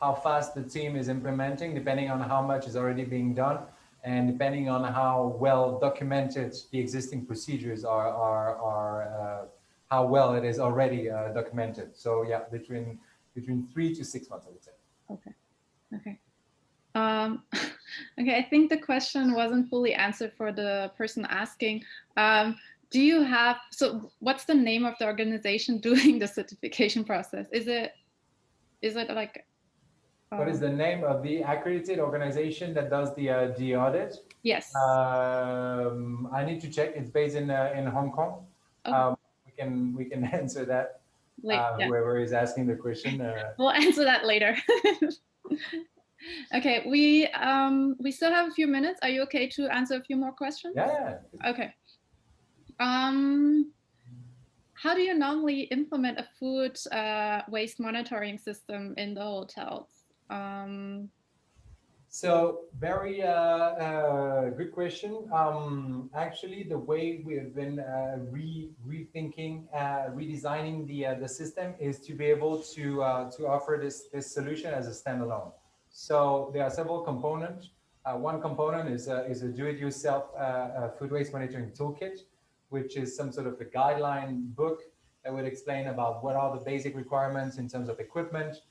how fast the team is implementing, depending on how much is already being done, and depending on how well documented the existing procedures are, how well it is already documented. So yeah, between 3 to 6 months, I would say. Okay. Okay, I think the question wasn't fully answered for the person asking. Do you have, so what's the name of the organization doing the certification process? Is it like... What is the name of the accredited organization that does the audit? Yes. I need to check. It's based in Hong Kong. Okay. We can answer that. Yeah. Whoever is asking the question. We'll answer that later. Okay, we still have a few minutes. Are you okay to answer a few more questions? Yeah. Okay. How do you normally implement a food waste monitoring system in the hotels? So very good question. Actually, the way we have been rethinking, redesigning the system is to be able to offer this solution as a standalone. So there are several components. One component is a do-it-yourself food waste monitoring toolkit, which is some sort of a guideline book that would explain about what are the basic requirements in terms of equipment,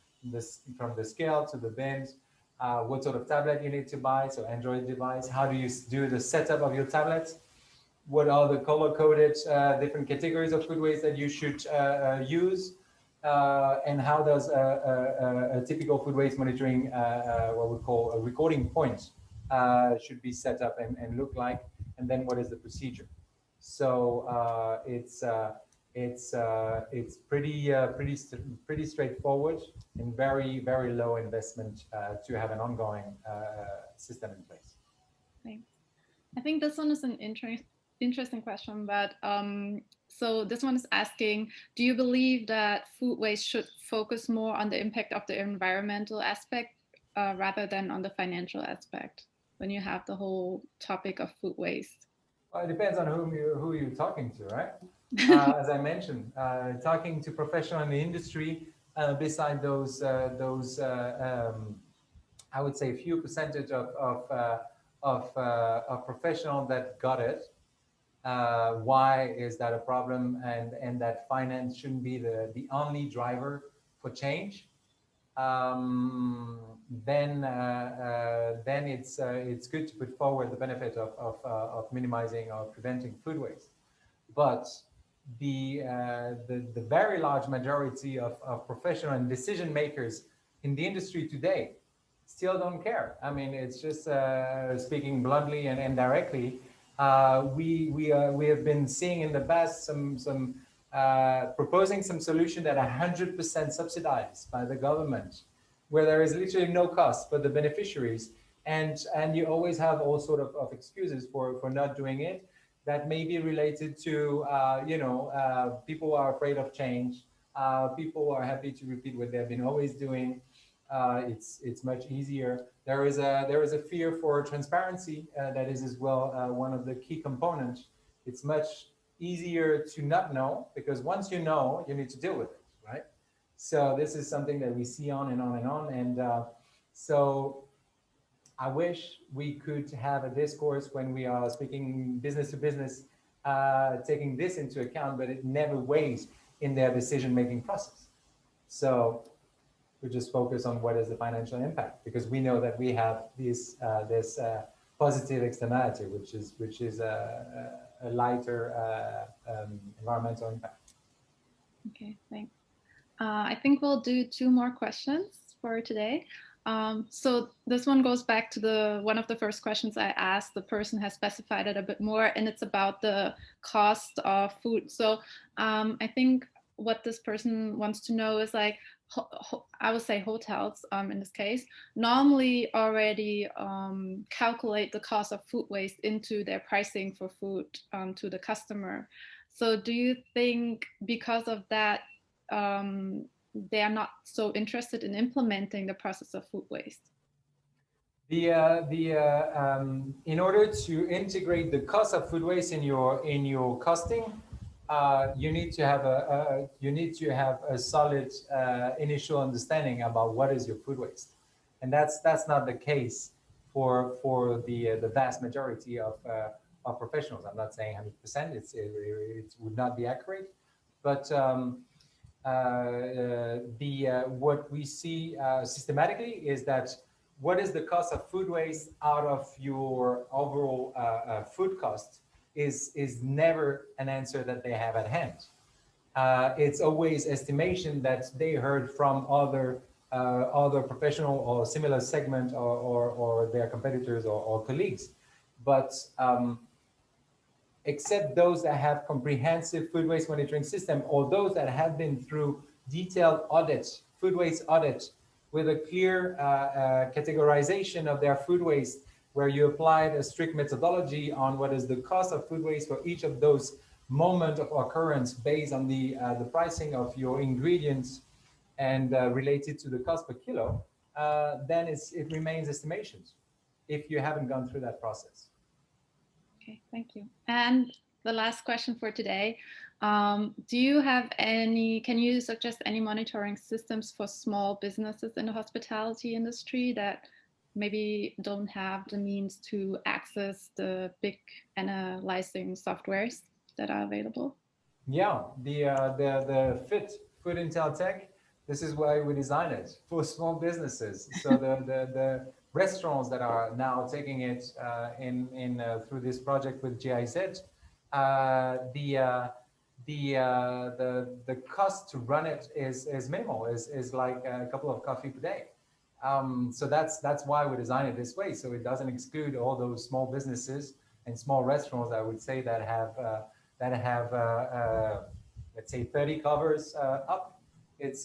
from the scale to the bins, what sort of tablet you need to buy, so Android device, how do you do the setup of your tablets, what are the color-coded different categories of food waste that you should use, and how does a typical food waste monitoring, what we call a recording point, should be set up and look like, and then what is the procedure. So it's pretty straightforward and very low investment to have an ongoing system in place. Thanks. I think this one is an interesting question, but so this one is asking, do you believe that food waste should focus more on the impact of the environmental aspect rather than on the financial aspect when you have the whole topic of food waste? Well, it depends on who you're talking to, right? As I mentioned, talking to professionals in the industry, beside those I would say few percentage of professionals that got it. Why is that a problem, and that finance shouldn't be the only driver for change? Then it's good to put forward the benefit of minimizing or preventing food waste. But the very large majority of professional and decision makers in the industry today still don't care. I mean, it's just speaking bluntly and indirectly. We have been seeing in the past some proposing some solution that 100% subsidized by the government, where there is literally no cost for the beneficiaries, and you always have all sort of excuses for not doing it. That may be related to, people are afraid of change, People are happy to repeat what they've been always doing. It's much easier. There is a fear for transparency that is as well one of the key components. It's much easier to not know, because once you know, you need to deal with it, right? So this is something that we see on and on and on. And so I wish we could have a discourse when we are speaking business to business, taking this into account, but it never weighs in their decision-making process. So we just focus on what is the financial impact, because we know that we have this positive externality, which is a lighter environmental impact. Okay, thanks. I think we'll do 2 more questions for today. So this one goes back to one of the first questions I asked. The person has specified it a bit more, and it's about the cost of food. So I think what this person wants to know is, like, I would say hotels in this case normally already calculate the cost of food waste into their pricing for food to the customer. So do you think because of that they are not so interested in implementing the process of food waste? In order to integrate the cost of food waste in your costing, you need to have a solid initial understanding about what is your food waste, and that's not the case for the vast majority of professionals. I'm not saying 100%; it would not be accurate, but what we see systematically is that what is the cost of food waste out of your overall food cost is never an answer that they have at hand. It's always estimation that they heard from other professional or similar segment or their competitors or colleagues. But except those that have comprehensive food waste monitoring system, or those that have been through detailed audit, food waste audit, with a clear categorization of their food waste, where you applied a strict methodology on what is the cost of food waste for each of those moment of occurrence based on the pricing of your ingredients and related to the cost per kilo, then it remains estimations if you haven't gone through that process. Okay, thank you. And the last question for today, do you have can you suggest any monitoring systems for small businesses in the hospitality industry that maybe don't have the means to access the big analyzing softwares that are available? Yeah, the Food Intel Tech, this is why we designed it, for small businesses. So the restaurants that are now taking it through this project with GIZ, the cost to run it is minimal, is like a couple of coffee per day. So that's why we designed it this way. So it doesn't exclude all those small businesses and small restaurants, I would say, that have let's say 30 covers up. It's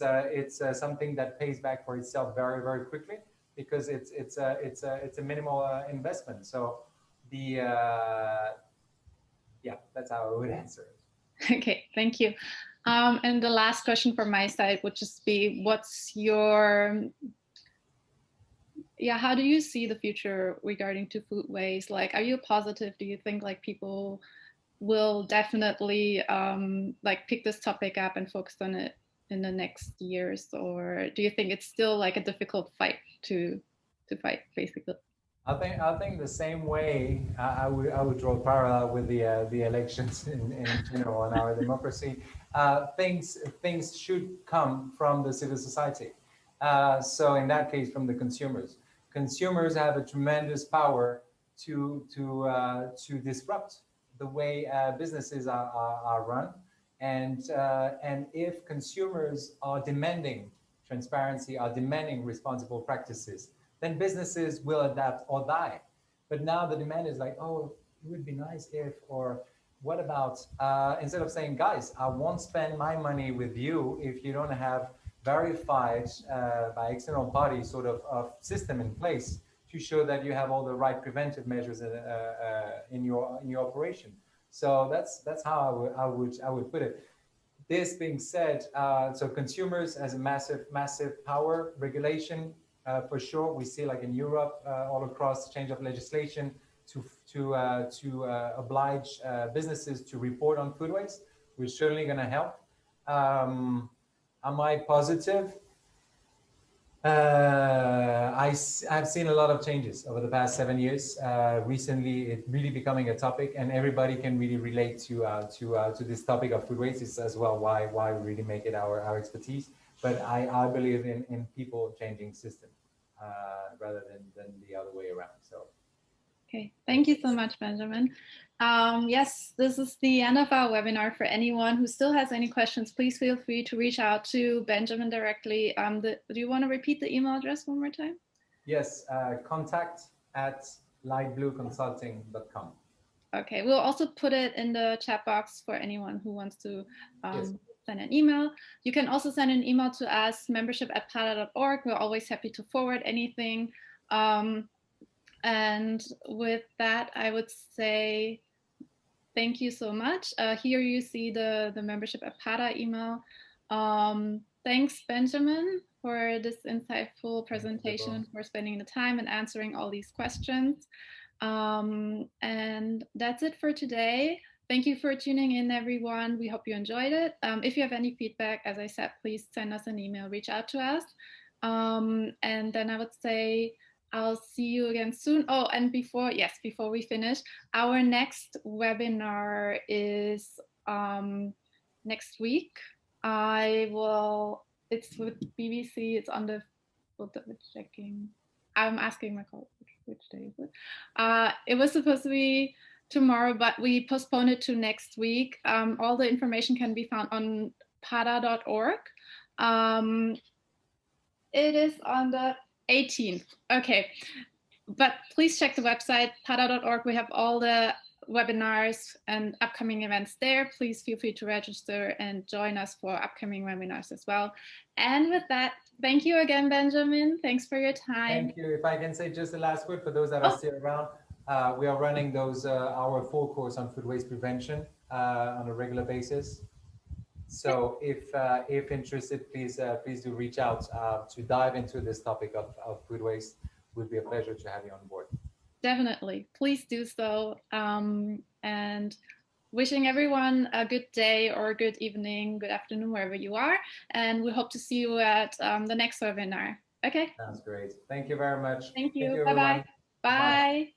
something that pays back for itself very, very quickly, because it's a minimal investment. So yeah, that's how I would answer it. Okay, thank you. And the last question from my side would just be, what's your, how do you see the future regarding to food waste? Like, are you positive? Do you think like people will definitely like pick this topic up and focus on it in the next years, or do you think it's still like a difficult fight to fight, basically? I think the same way I would draw a parallel with the elections in general in our democracy. Things should come from the civil society. So in that case, from the consumers. Consumers have a tremendous power to disrupt the way businesses are run, and if consumers are demanding transparency, are demanding responsible practices, then businesses will adapt or die. But now the demand is like, oh, it would be nice if, or what about, instead of saying, guys, I won't spend my money with you if you don't have verified by external bodies sort of system in place to show that you have all the right preventive measures in your operation. So that's how I would put it. this being said, so consumers as a massive power, regulation for sure. We see like in Europe, all across change of legislation to oblige businesses to report on food waste, which is certainly going to help. Am I positive? I've seen a lot of changes over the past 7 years. Recently, it really becoming a topic, and everybody can really relate to this topic of food waste. It's as well why we really make it our expertise. But I believe in people changing system rather than the other way around. So. Okay, thank you so much, Benjamin. Yes, this is the end of our webinar. For anyone who still has any questions, please feel free to reach out to Benjamin directly. Do you want to repeat the email address one more time? Yes, contact@lightblueconsulting.com. Okay, we'll also put it in the chat box for anyone who wants to send an email. You can also send an email to us, membership@pada.org. We're always happy to forward anything. And with that, I would say thank you so much. Here you see the membership at Pada email. Thanks, Benjamin, for this insightful presentation, for spending the time and answering all these questions. And that's it for today. Thank you for tuning in, everyone. We hope you enjoyed it. If you have any feedback, as I said, please send us an email, reach out to us. And then I would say, I'll see you again soon. Oh, and before we finish, our next webinar is next week. It's with BBC, it's on the, checking. I'm asking my colleague, which day is it? It was supposed to be tomorrow, but we postponed it to next week. All the information can be found on pada.org. It is on the 18th. Okay, but please check the website, pada.org. We have all the webinars and upcoming events there. Please feel free to register and join us for upcoming webinars as well. And with that, thank you again, Benjamin. Thanks for your time. Thank you. If I can say just the last word for those that are still around, we are running those our full course on food waste prevention on a regular basis. So if interested, please do reach out to dive into this topic of food waste. It would be a pleasure to have you on board. Definitely, please do so. And wishing everyone a good day or good evening, good afternoon, wherever you are. And we hope to see you at the next webinar. Okay. Sounds great. Thank you very much. Thank you. Bye-bye. Bye.